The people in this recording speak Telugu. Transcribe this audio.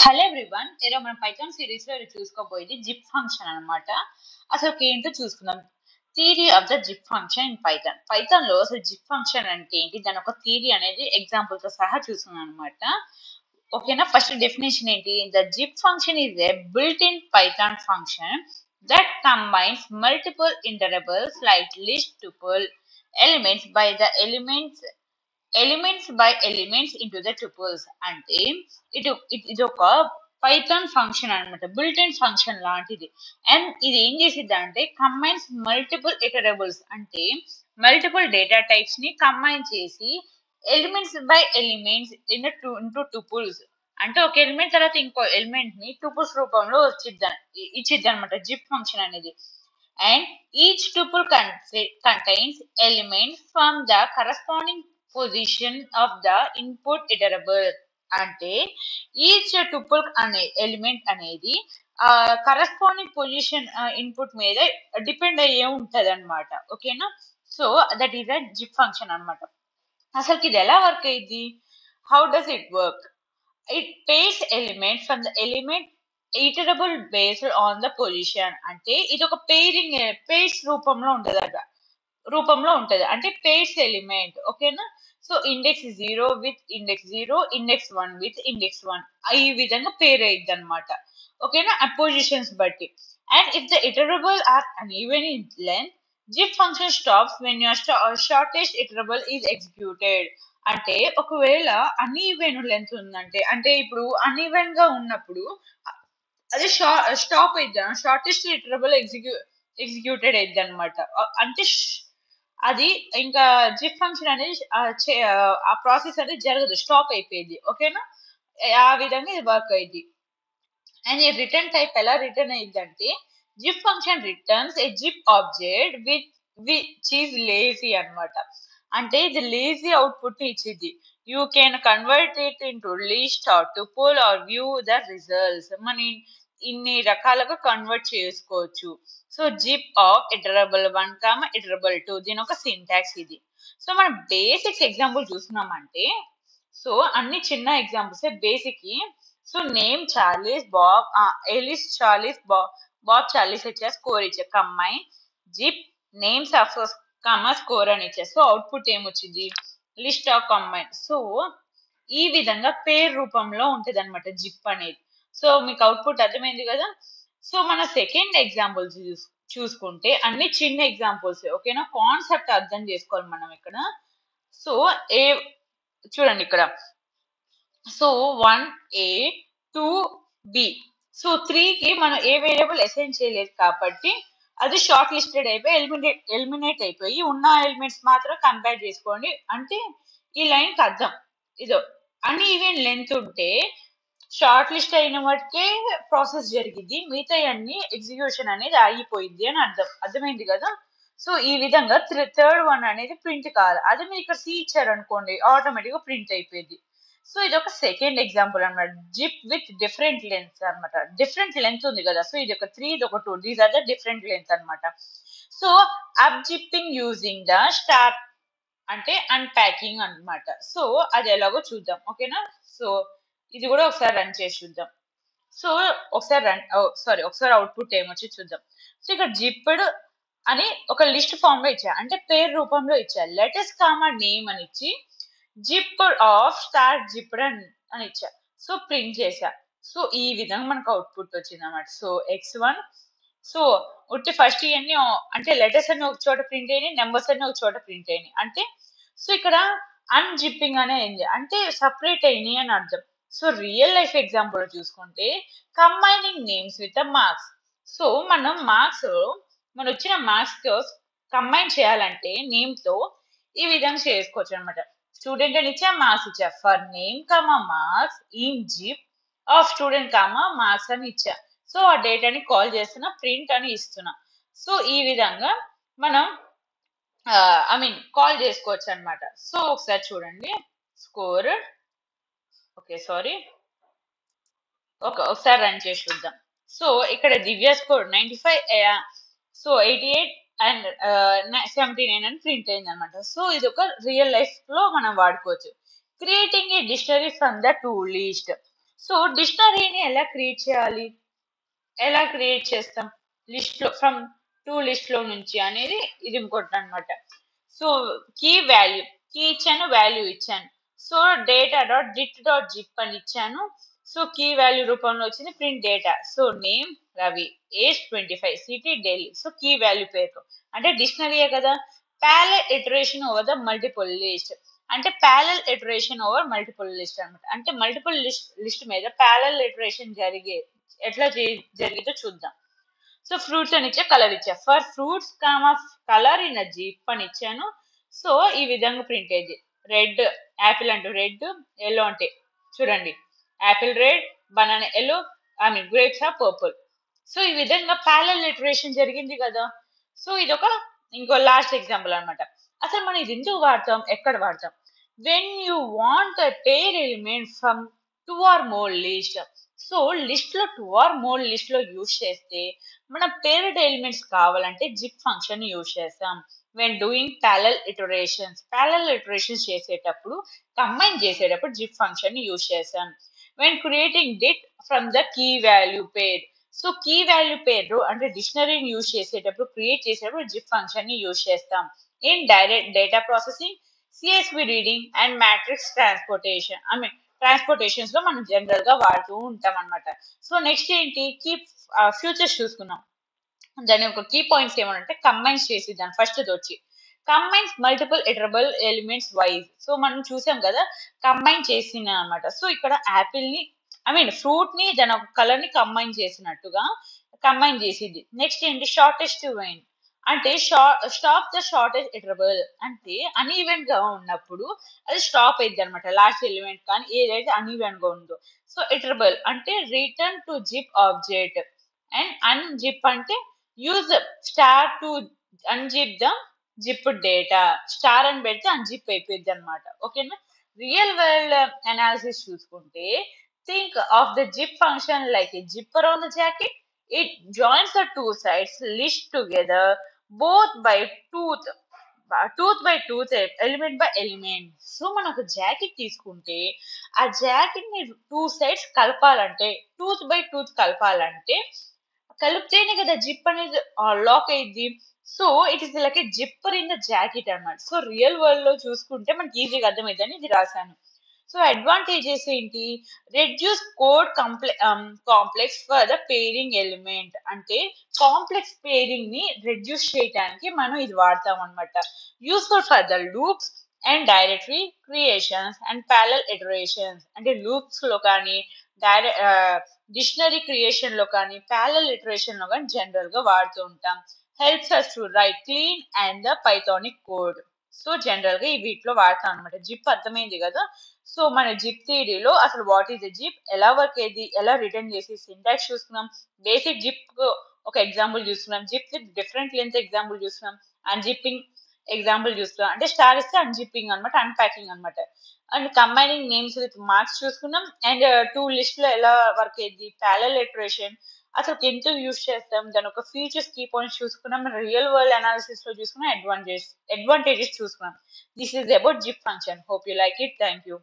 హలో ఎవ్రీవన్, ఈరోజు మనం పైథాన్ సిరీస్ లో చూసుకోబోయేది జిప్ ఫంక్షన్ అన్నమాట. అసలు ఏంటో చూసుకుందాం. Theory of the zip function in Python. Python లో అసలు జిప్ ఫంక్షన్ అంటే ఏంటి, దాని ఒక థియరీ అనేది ఎగ్జాంపుల్ తో సహా చూసుకున్నాం అనమాట. ఓకేనా. ఫస్ట్ డెఫినేషన్ ఏంటి, the zip function is a built in Python function that combines multiple iterables like list, tuple, elements by the elements into the tuples. అంటే ఇది ఒక పైథాన్ ఫంక్షన్ అనమాట, బిల్ట్ ఇన్ ఫంక్షన్ లాంటిది. అండ్ ఇది ఏం చేసిద్ది అంటే కంబైన్స్ మల్టిపుల్ ఇటరబుల్స్, అంటే మల్టిపుల్ డేటా టైప్స్ ని కంబైన్ చేసి elements by elements into tuples, అంటే ఒక ఎలిమెంట్ తర్వాత ఇంకో ఎలిమెంట్ ని ట్యూపుల్స్ రూపంలో ఇచ్చిద్ది అనమాట జిప్ ఫంక్షన్ అనేది. And each tuple contains elements from the corresponding position of the input iterable. అంటే ఈచ్ టుపుల్ అనే ఎలిమెంట్ అనేది కరస్పాండింగ్ పొజిషన్ ఇన్పుట్ మీద డిపెండ్ అయ్యే ఉంటది అనమాట. ఓకేనా. So that is a zip function అనమాట. అసలు ఇది ఎలా వర్క్ అయ్యింది, how does it work? It pairs element from the element iterable based on the position. అంటే ఇది ఒక పేర్స్ రూపంలో ఉంటది అంటే పేర్స్ ఎలిమెంట్. ఓకేనా. So index 0 with index 0, index 1 with index 1, ఈ విధంగా పేర్ అయ్యిద్ది అనమాట. ఓకేనా, ఆ పొజిషన్స్ బట్టి. And if the iterable are uneven in length, zip function stops when your shortest iterable is executed. అంటే ఒకవేళ అన్ఈవెన్ లెంత్ ఉందంటే, అంటే ఇప్పుడు అన్ఈవెన్ గా ఉన్నప్పుడు అది స్టాప్ అయిద్ది, షార్టెస్ట్ ఇటరబుల్ ఎగ్జిక్యూటెడ్ అయిద్ది అనమాట. అంటే అది ఇంకా జిప్ ఫంక్షన్ అనేది ఆ ప్రాసెస్ అనేది జరగదు, స్టాప్ అయిపోయింది. ఓకేనా, ఆ విధంగా ఇది వర్క్ అయింది. అండ్ ఈ రిటర్న్ టైప్ ఎలా రిటర్న్ అయ్యింది అంటే, zip function returns a zip object which is lazy అనమాట. అంటే ఇది లేజీ అవుట్పుట్ ఇచ్చింది. You can convert it into list or tuple or view the results. మన ఇన్ని రకాలుగా కన్వర్ట్ చేసుకోవచ్చు. So zip of iterable 1, iterable 2, దీని ఒక సింటాక్స్ ఇది. సో మనం బేసిక్స్ ఎగ్జాంపుల్ చూస్తున్నామంటే, సో అన్ని చిన్న examples basic. So name Charlies, Bob, Alice Charlies, Bob Charlies ఇచ్చా, స్కోర్ ఇచ్చా, combine zip names of score అని ఇచ్చా. సో అవుట్పుట్ ఏమొచ్చింది, లిస్ట్ ఆఫ్ కంబైన్. సో ఈ విధంగా పేర్ రూపంలో ఉంటది అనమాట జిప్ అనేది. సో మీకు అవుట్పుట్ అర్థమైంది కదా. సో మన సెకండ్ ఎగ్జాంపుల్ చూసుకుంటే అన్ని చిన్న ఎగ్జాంపుల్స్. ఓకేనా, కాన్సెప్ట్ అర్థం చేసుకోవాలి మనం ఇక్కడ. సో చూడండి ఇక్కడ. So 1A 2B. సో 3కి మనం ఏ వేరియబుల్ అసైన్ చేయలేదు కాబట్టి అది షార్ట్ లిస్టెడ్ అయిపోయి ఎలిమినేట్ అయిపోయి ఉన్న ఎలిమెంట్స్ మాత్రం కంపేర్ చేసుకోండి. అంటే ఈ లైన్ కి అర్థం ఇదో, అన్ని ఈవెన్ లెంత్ ఉంటే షార్ట్ లిస్ట్ అయిన వాటికే ప్రాసెస్ జరిగింది, మిగతా అన్ని ఎగ్జిక్యూషన్ అనేది ఆగిపోయింది అని అర్థమైంది కదా. సో ఈ విధంగా థర్డ్ వన్ అనేది ప్రింట్ కాదు, అది మీరు ఇక్కడ సి ఇచ్చారు అనుకోండి, ఆటోమేటిక్ గా ప్రింట్ అయిపోయింది. సో ఇది ఒక సెకండ్ ఎగ్జాంపుల్ అనమాట, జిప్ విత్ డిఫరెంట్ లెంత్ అనమాట. డిఫరెంట్ లెంత్ ఉంది కదా, సో ఇది ఒక 3, ఇది ఒక 2, these are the different length అనమాట. So unzipping using the star అంటే అన్ప్యాకింగ్ అనమాట. సో అది ఎలాగో చూద్దాం. ఓకేనా. సో ఇది కూడా ఒకసారి రన్ చేసి చూద్దాం. సో ఒకసారి అవుట్పుట్ ఏమొచ్చి చూద్దాం. సో ఇక్కడ జిప్డ్ అని ఒక లిస్ట్ ఫామ్ లో ఇచ్చా, అంటే పేరు రూపంలో ఇచ్చా. లెటెస్ట్ కామా నేమ్ అని ఇచ్చి జిప్డ్ ఆఫ్ స్టార్ జిప్డ్ అని ఇచ్చా. సో ప్రింట్ చేసా. సో ఈ విధంగా మనకు అవుట్పుట్ వచ్చింది అనమాట. So x1. సో ఉట్టి ఫస్ట్ ఇవన్నీ అంటే లెటర్స్ అన్ని ఒక చోట ప్రింట్ అయినాయి, నెంబర్స్ అన్ని ఒక చోట ప్రింట్ అయినాయి. అంటే సో ఇక్కడ అన్జిప్పింగ్ అనే అయింది, అంటే సపరేట్ అయినాయి అని అర్థం. సో రియల్ లైఫ్ ఎగ్జాంపుల్ చూసుకుంటే combining names with marks. So మనం వచ్చిన మార్క్స్ తో కంబైన్ చేయాలంటే నేమ్ తో ఈ విధంగా చేసుకోవచ్చు అనమాట. స్టూడెంట్ అని ఇచ్చా, మార్క్స్ ఇచ్చా. For name marks in zip of student marks అని ఇచ్చా. సో ఆ డేటాని కాల్ చేస్తున్నా, ప్రింట్ అని ఇస్తున్నా. సో ఈ విధంగా మనం కాల్ చేసుకోవచ్చు అనమాట. సో ఒకసారి చూడండి స్కోర్. ఒకసారి రన్ చేసి చూద్దాం. సో ఇక్కడ దివ్య స్కోర్ 95, సో 88 అండ్ 79 అని ప్రింట్ అయింది అనమాట. సో ఇది ఒక రియల్ లైఫ్ లో మనం వాడుకోవచ్చు. Creating a dictionary from the two list. So డిక్షనరీని ఎలా క్రియేట్ చేయాలి, ఎలా క్రియేట్ చేస్తాం లిస్ట్ లో ఫ్రమ్ టూ లిస్ట్ లో నుంచి అనేది ఇది ఇంకోటి అనమాట. సో కీ వాల్యూ, కీ ఇచ్చాను, వాల్యూ ఇచ్చాను. సో డేటా డాట్ డిట్ డాట్ జిప్ అని ఇచ్చాను. సో కీ వాల్యూ రూపంలో వచ్చింది print data. So name Ravi, age 25, city Delhi. So key value pair అంటే డిక్షనరీయే కదా. Parallel iteration over the multiple list అంటే parallel iteration over multiple list అనమాట. అంటే మల్టిపుల్ లిస్ట్ మీద ప్యారలల్ ఇటరేషన్ ఎట్లా జరిగిందో చూద్దాం. సో ఫ్రూట్స్ అని ఇచ్చా, కలర్ ఇచ్చా. For fruits comma colour in zip అని ఇచ్చాను. సో ఈ విధంగా ప్రింట్ అయ్యింది. రెడ్ యాపిల్ అంటే రెడ్, ఎల్లో అంటే చూడండి Apple red, banana yellow, I mean grapes are purple. So ఈ విధంగా ప్యారలల్ లిటరేషన్ జరిగింది కదా. సో ఇదొక ఇంకో లాస్ట్ ఎగ్జాంపుల్ అనమాట. అసలు మనం ఇది ఎందుకు వాడతాం, ఎక్కడ వాడతాం? When you want a pair element from two or more list. So list లో టూ ఆర్ మోర్ లిస్ట్ లో యూజ్ చేస్తే మనం పేర్డ్ ఎలిమెంట్స్ కావాలంటే జిప్ ఫంక్షన్ యూజ్ చేస్తాం. వెన్ డూయింగ్ ప్యారలల్ ఇటరేషన్స్ చేసేటప్పుడు, కంబైన్ చేసేటప్పుడు జిప్ ఫంక్షన్ యూజ్ చేస్తాం. వెన్ క్రియేటింగ్ డిట్ from the key value pair. So key value pair అంటే డిక్షనరీని యూజ్ చేసేటప్పుడు, క్రియేట్ చేసేటప్పుడు జిప్ ఫంక్షన్ ని యూజ్ చేస్తాం. In direct data processing, CSV reading and matrix transportation, I mean transportations లో మనం జనరల్ గా వాడుతూ ఉంటాం అనమాట. సో నెక్స్ట్ ఏంటి, కీ ఫ్యూచర్స్ చూసుకున్నాం. దాని యొక్క కీ పాయింట్స్ ఏమంటే కంబైన్స్ చేసి దాని ఫస్ట్ వచ్చి combines multiple iterable elements wise. So మనం చూసాం కదా కంబైన్ చేసిన అనమాట. సో ఇక్కడ యాపిల్ ని, ఐ మీన్ ఫ్రూట్ ని దాని ఒక కలర్ ని కంబైన్ చేసినట్టుగా కంబైన్ చేసింది. నెక్స్ట్ ఏంటి, షార్టెస్ట్ వెయిన్ అంటే స్టాప్ ద షార్టెస్ట్ ఇటరబుల్ అంటే అన్ఈవెన్ గా ఉన్నప్పుడు అది స్టాప్ అయింది అనమాట. లాస్ట్ ఎలిమెంట్ కానీ ఏదైతే అన్ఈవెన్ గా ఉందో. సో ఇటరబుల్ అంటే return to zip object. And unzip అంటే use star to unzip the zip data. Star అని పెడితే అన్జిప్ అయిపోయింది అనమాట. ఓకేనా. రియల్ వరల్డ్ అనాలిసిస్ చూసుకుంటే think of the zip function like a zipper on the jacket. It joins the two sides list together both by tooth by tooth, element by element. So మనం ఒక జాకెట్ తీసుకుంటే ఆ జాకెట్ ని టూ సైడ్స్ కలపాలంటే, టూత్ బై టూత్ కలపాలంటే కలిపితేనే కదా జిప్ అనేది లాక్ అయ్యింది. So it is like a zipper in the jacket అన్నమాట. సో రియల్ వరల్డ్ లో చూసుకుంటే మనకి ఈజీగా అర్థమైందని ఇది రాశాను. సో అడ్వాంటేజెస్ ఏంటి, reduce code complex for the pairing element అంటే కాంప్లెక్స్ పేరింగ్ ని రెడ్యూస్ చేయడానికి మనం ఇది వాడతాం అనమాట. Useful for the loops and directory creations and parallel iterations అంటే లూప్స్ లో కానీ డిక్షనరీ క్రియేషన్ లో కానీ ప్యారలల్ ఇటరేషన్ లో కానీ జనరల్ గా వాడుతూ ఉంటాం. Helps us to write clean and the Pythonic code. So general గా ఈ వీటిలో వాడతాం అనమాట. జిప్ అర్థమైంది కదా. సో మన జిప్ థియరీలో అసలు వాట్ ఈస్ ద జిప్, ఎలా వర్క్ అయ్యేది, ఎలా రిటర్న్ చేసి సింటాక్స్ చూసుకున్నాం. బేసిక్ జిప్ ఒక ఎగ్జాంపుల్ చూస్తున్నాం, zip with different length example చూస్తున్నాం, అన్జిప్పింగ్ ఎగ్జాంపుల్ చూస్తున్నాం. అంటే స్టార్ ఇస్తే అన్జిప్పింగ్ అనమాట, అన్ప్యాకింగ్ అనమాట. And combining names with marks చూసుకున్నాం. అండ్ టూ లిస్ట్ లో ఎలా వర్క్ అయ్యింది, ప్యారలల్ ఇటరేషన్ అసలు ఎందుకు యూజ్ చేస్తాం, దాని ఒక ఫీచర్స్ కీ పాయింట్స్ చూసుకున్నాం. రియల్ వరల్డ్ అనాలిసిస్ లో చూసుకున్నాం, అడ్వాంటేజెస్ చూసుకున్నాం. This is about zip function. Hope you like it. Thank you.